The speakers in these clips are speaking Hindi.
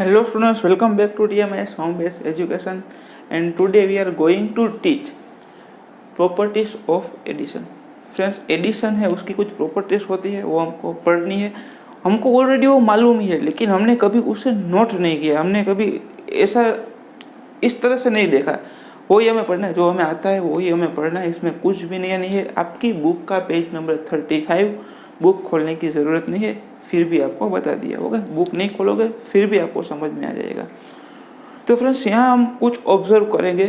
Hello students, welcome back to TMS Home Based Education, and today we are going to teach properties of addition. Friends, addition है उसकी कुछ प्रॉपर्टीज होती है, वो हमको पढ़नी है। हमको ऑलरेडी वो मालूम ही है, लेकिन हमने कभी उसे नोट नहीं किया, हमने कभी ऐसा इस तरह से नहीं देखा। वही हमें पढ़ना है, जो हमें आता है वही हमें पढ़ना है। इसमें कुछ भी नहीं है। आपकी बुक का पेज नंबर 35, बुक खोलने की ज़रूरत नहीं है, फिर भी आपको बता दिया होगा। बुक नहीं खोलोगे फिर भी आपको समझ में आ जाएगा। तो फ्रेंड्स, यहाँ हम कुछ ऑब्जर्व करेंगे।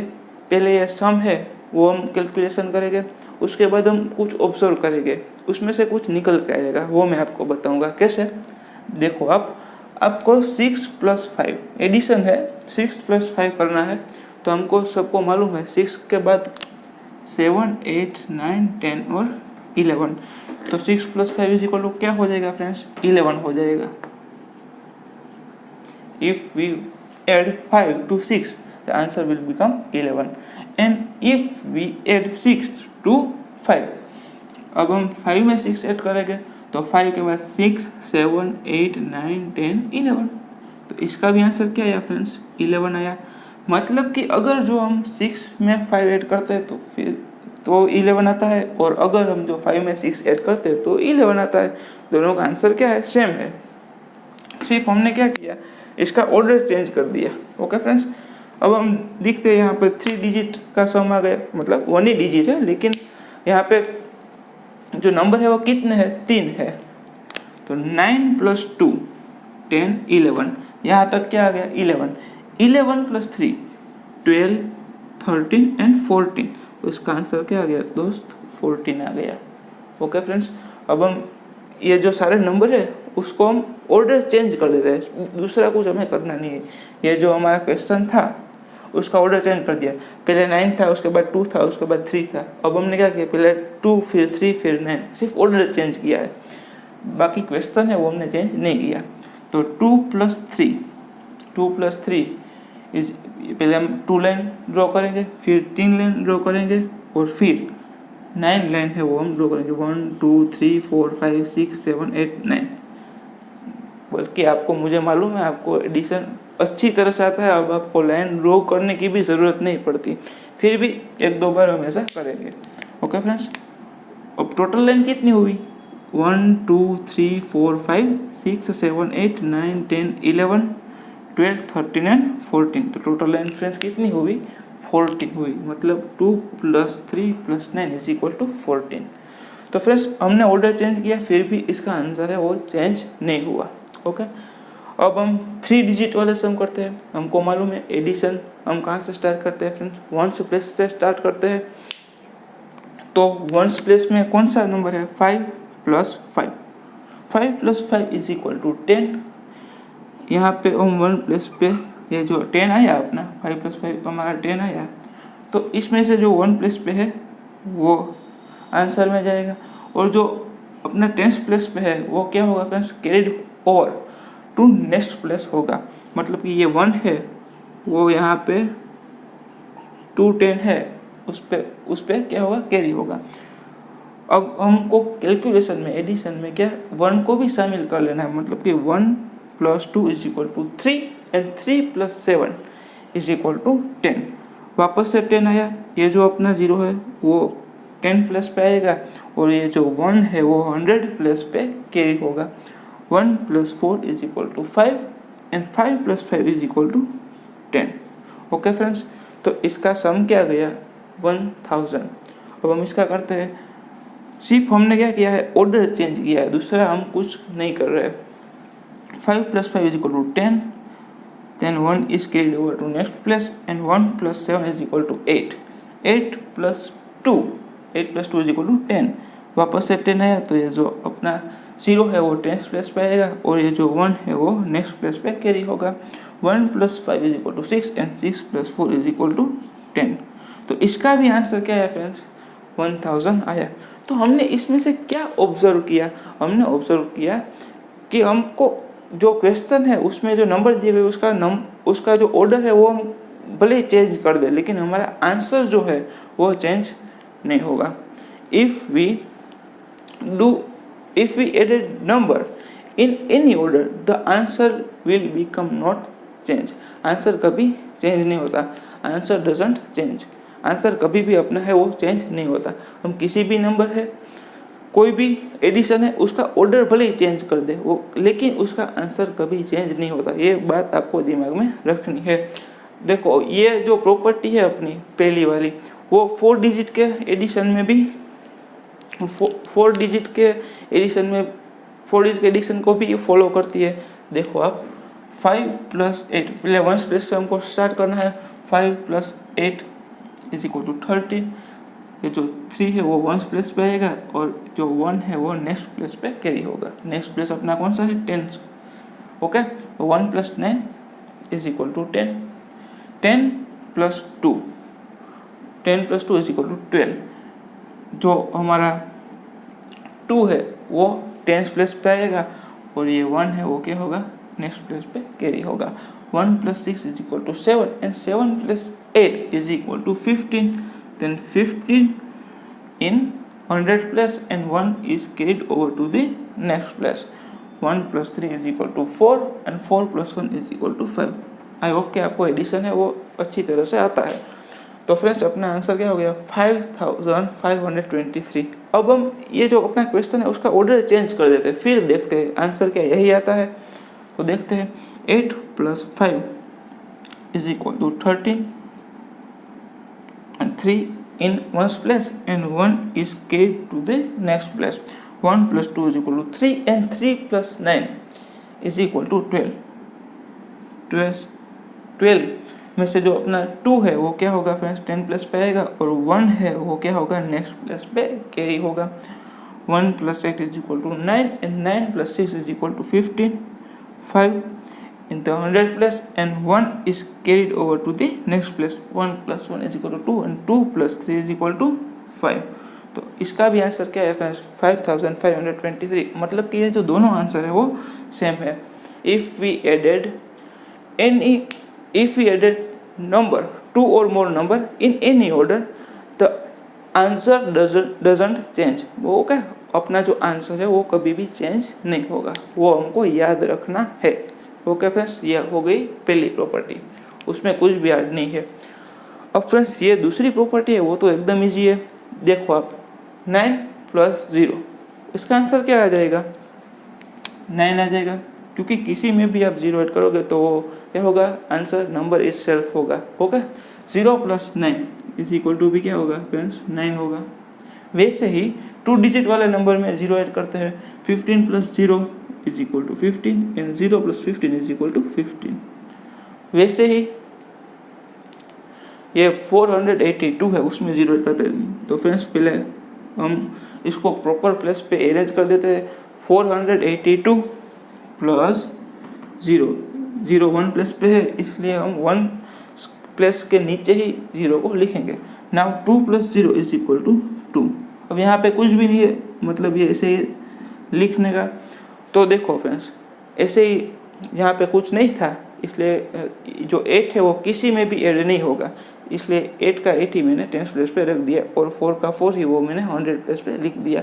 पहले ये सम है वो हम कैलकुलेशन करेंगे, उसके बाद हम कुछ ऑब्जर्व करेंगे, उसमें से कुछ निकल के आएगा, वो मैं आपको बताऊंगा कैसे। देखो, आपको 6 + 5 एडिशन है, 6 + 5 करना है। तो हमको सबको मालूम है 6 के बाद 7, 8, 9, 10 और 11। तो 6 + 5 = क्या हो जाएगा फ्रेंड्स? 11 हो जाएगा। If we add 5 to 6, the answer will become 11. And if we add 6 to 5, अब हम 5 में 6 ऐड करेंगे तो 5 के बाद 6, 7, 8, 9, 10, 11। तो इसका भी आंसर क्या आया फ्रेंड्स? 11 आया। मतलब कि अगर जो हम 6 में 5 ऐड करते हैं तो 11 आता है, और अगर हम जो 5 में 6 ऐड करते हैं तो 11 आता है। दोनों का आंसर क्या है? सेम है। सिर्फ हमने क्या किया, इसका ऑर्डर चेंज कर दिया। ओके फ्रेंड्स, अब हम देखते हैं यहाँ पे 3 डिजिट का सम आ गया, मतलब 1 ही डिजिट है, लेकिन यहाँ पे जो नंबर है वो कितने हैं? 3 है। तो 9 + 2 10 11, यहाँ तक क्या आ गया? 11। 11 + 3 12 13 एंड 14। तो इसका आंसर क्या आ गया दोस्त? 14 आ गया। ओके फ्रेंड्स, अब हम ये जो सारे नंबर है उसको हम ऑर्डर चेंज कर देते हैं, दूसरा कुछ हमें करना नहीं है। ये जो हमारा क्वेश्चन था उसका ऑर्डर चेंज कर दिया। पहले 9 था, उसके बाद 2 था, उसके बाद 3 था। अब हमने क्या किया, पहले 2 फिर 3 फिर 9, सिर्फ ऑर्डर चेंज किया है, बाकी क्वेश्चन है वो हमने चेंज नहीं किया। तो 2 + 3 इज, पहले हम 2 लाइन ड्रॉ करेंगे, फिर 3 लाइन ड्रॉ करेंगे, और फिर 9 लाइन है वो हम ड्रॉ करेंगे। 1 2 3 4 5 6 7 8 9। बल्कि आपको, मुझे मालूम है आपको एडिशन अच्छी तरह से आता है, अब आपको लाइन ड्रॉ करने की भी ज़रूरत नहीं पड़ती, फिर भी 1-2 बार हम ऐसा करेंगे। ओके फ्रेंड्स, अब टोटल लाइन कितनी हुई? 1 2 3 4 5 6 7 8 9 10 11 12 13 एंड 14। तो टोटल लाइन फ्रेंड्स कितनी हुई? 14 हुई। मतलब 2 + 3 + 9 = 14। तो फ्रेंड्स, हमने ऑर्डर चेंज किया, फिर भी इसका आंसर है वो चेंज नहीं हुआ। ओके, अब हम 3 डिजिट वाले सम करते हैं। हमको मालूम है एडिशन हम कहाँ से स्टार्ट करते हैं फ्रेंड्स? 1s प्लेस से स्टार्ट करते हैं। तो 1s प्लेस में कौन सा नंबर है? 5 + 5। 5 + 5 = 10। यहाँ पे हम 1 प्लेस पे ये जो 10 आया अपना, 5 + 5 हमारा 10 आया, तो इसमें से जो 1 प्लेस पे है वो आंसर में जाएगा, और जो अपना 10th प्लेस पे है वो क्या होगा friends? Carried over to next place होगा। मतलब कि ये 1 है वो यहाँ पे 2 10 है, उस पे क्या होगा? कैरी होगा। अब हमको कैलकुलेशन में, एडिशन में क्या 1 को भी शामिल कर लेना है। मतलब कि 1 + 2 = 3 एंड 3 + 7 = 10। वापस से 10 आया, ये जो अपना 0 है वो 10 प्लेस पे आएगा, और ये जो 1 है वो 100 प्लेस पे कैरी होगा। 1 + 4 = 5 एंड 5 + 5 = 10। ओके फ्रेंड्स, तो इसका सम क्या गया? 1000। अब हम इसका करते हैं। सिर्फ हमने क्या किया है? ऑर्डर चेंज किया है, दूसरा हम कुछ नहीं कर रहे हैं। 5 + 5 = 10, then 1 is carried over to next place, and 1 + 7 = 8। 8 + 2 = 10। वापस से 10 आया, तो ये जो अपना 0 है वो 10th प्लेस पे आएगा, और ये जो 1 है वो नेक्स्ट प्लेस पे कैरी होगा। 1 + 5 = 6 एंड 6 + 4 = 10। तो इसका भी आंसर क्या है फ्रेंड्स? 1000 आया। तो हमने इसमें से क्या ऑब्जर्व किया? हमने ऑब्जर्व किया कि हमको जो क्वेश्चन है उसमें जो नंबर दिए गए उसका जो ऑर्डर है वो हम भले ही चेंज कर दे, लेकिन हमारा आंसर जो है वो चेंज नहीं होगा। If we added number in any order, the answer will become not change. Answer कभी चेंज नहीं होता, आंसर डजंट चेंज। आंसर कभी भी अपना है वो चेंज नहीं होता। हम किसी भी नंबर है, कोई भी एडिशन है, उसका ऑर्डर भले ही चेंज कर दे वो, लेकिन उसका आंसर कभी चेंज नहीं होता। ये बात आपको दिमाग में रखनी है। देखो ये जो प्रॉपर्टी है अपनी पहली वाली, वो 4 डिजिट के एडिशन में भी 4 डिजिट के एडिशन को भी फॉलो करती है। देखो आप 5 + 8, पहले 1 प्लेस से हमको स्टार्ट करना है। 5 + 8 = 13। ये जो 3 है वो 1 प्लेस पे आएगा और जो 1 है वो नेक्स्ट प्लेस पे कैरी होगा। नेक्स्ट प्लेस अपना कौन सा है? 10। ओके, 1 + 9 = 10। 10 + 2 = 12। जो हमारा 2 है वो 10 प्लेस पे आएगा और ये 1 है वो क्या होगा? नेक्स्ट प्लेस पे कैरी होगा। 1 + 6 = 7 and 7 + 8 = 15. Then 15 in 100 place and 1 is carried over to the next place. 1 + 3 = 4 and 4 + 1 = 5. I hope कि आपको एडिशन है वो अच्छी तरह से आता है। तो फ्रेंड्स अपना आंसर क्या हो गया? 5523। अब हम ये जो अपना क्वेश्चन है उसका ऑर्डर चेंज कर देते हैं, फिर देखते हैं आंसर क्या यही आता है। तो देखते हैं 8 + 5 = 13 and 3 in 1's place and 1 is carried to the next place. 1 + 2 = 3 and 3 + 9 = 12. 12 में से जो अपना 2 है वो क्या होगा फ्रेंड्स? 10 प्लेस पे आएगा और 1 है वो क्या होगा? नेक्स्ट प्लेस पे कैरी होगा। 1 + 8 = 9 and 9 + 6 = 15. 5 in the 100 place and 1 is carried over to the next place. 1 + 1 = 2 and 2 + 3 = 5. तो इसका भी आंसर क्या है फ्रेंड्स? 5523। मतलब कि ये जो दोनों आंसर है वो सेम है। If we added number 2 or more number in any order, the answer doesn't change. वो क्या? अपना जो आंसर है वो कभी भी चेंज नहीं होगा, वो हमको याद रखना है। ओके फ्रेंड्स, ये हो गई पहली प्रॉपर्टी, उसमें कुछ भी ऐड नहीं है। अब फ्रेंड्स ये दूसरी प्रॉपर्टी है वो तो एकदम इजी है। देखो आप 9 + 0, इसका आंसर क्या आ जाएगा? 9 आ जाएगा, क्योंकि किसी में भी आप 0 ऐड करोगे तो वो क्या होगा? आंसर नंबर इटसेल्फ होगा। ओके, 0 + 9 = भी क्या होगा फ्रेंड्स? 9 होगा। वैसे ही 2 डिजिट वाले नंबर में 0 ऐड करते हैं। 15 + 0 = 15 and 0 + 15 = 15। वैसे ही ये 482 है, उसमें 0 ऐड करते हैं। तो फ्रेंड्स पहले हम इसको प्रॉपर प्लेस पे अरेंज कर देते हैं। 482 + 0, 0 1 प्लेस पे है, इसलिए हम 1 प्लेस के नीचे ही 0 को लिखेंगे। नाउ 2 + 0 = 2। अब यहाँ पे कुछ भी नहीं है, मतलब ये ऐसे ही लिखने का। तो देखो फ्रेंड्स ऐसे ही यहाँ पे कुछ नहीं था, इसलिए जो 8 है वो किसी में भी ऐड नहीं होगा, इसलिए 8 का 8 ही मैंने 10 प्लेस पे रख दिया और 4 का 4 ही वो मैंने 100 प्लेस पे लिख दिया।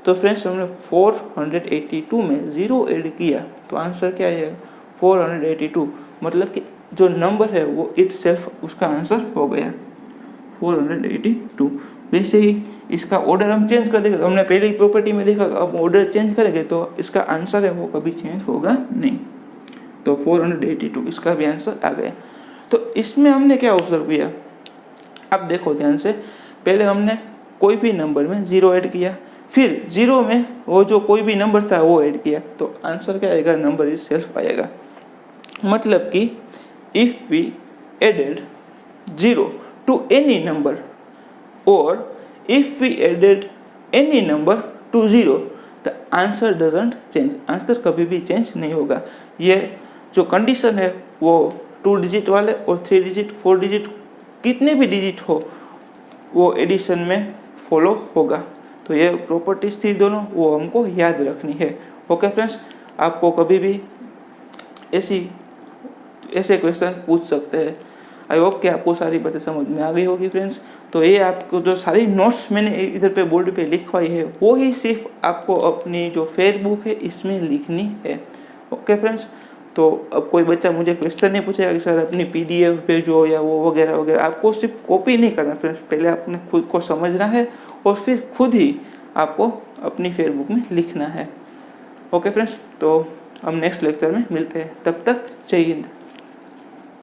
तो फ्रेंड्स हमने 482 में 0 ऐड किया तो आंसर क्या आएगा? 482। मतलब कि जो नंबर है वो इटसेल्फ उसका आंसर हो गया 482। वैसे ही इसका ऑर्डर हम चेंज कर देंगे, तो हमने पहले ही प्रॉपर्टी में देखा, अब ऑर्डर चेंज करेंगे तो इसका आंसर है वो कभी चेंज होगा नहीं। तो 482 इसका भी आंसर आ गया। तो इसमें हमने क्या ऑब्जर्व किया? अब देखो ध्यान से, पहले हमने कोई भी नंबर में 0 ऐड किया, फिर 0 में वो जो कोई भी नंबर था वो ऐड किया, तो आंसर क्या आएगा? नंबर इटसेल्फ आएगा। मतलब कि if we added 0 to any number or if we added any number to 0, the answer doesn't change. Answer कभी भी चेंज नहीं होगा। ये जो कंडीशन है वो 2 डिजिट वाले और 3 डिजिट 4 डिजिट कितने भी डिजिट हो वो एडिशन में फॉलो होगा। तो ये प्रॉपर्टीज थी दोनों, वो हमको याद रखनी है। ओके फ्रेंड्स, आपको कभी भी ऐसे क्वेश्चन पूछ सकते हैं। आई होप कि आपको सारी बातें समझ में आ गई होगी फ्रेंड्स। तो ये आपको जो सारी नोट्स मैंने इधर पे बोर्ड पे लिखवाई है वो ही सिर्फ आपको अपनी जो फेयर बुक है इसमें लिखनी है। ओके फ्रेंड्स, तो अब कोई बच्चा मुझे क्वेश्चन नहीं पूछेगा कि सर अपनी PDF भेजो या वो वगैरह वगैरह। आपको सिर्फ कॉपी नहीं करना फ्रेंड्स, पहले आपने खुद को समझना है और फिर खुद ही आपको अपनी फेयरबुक में लिखना है। ओके फ्रेंड्स, तो हम नेक्स्ट लेक्चर में मिलते हैं, तब तक जय हिंद।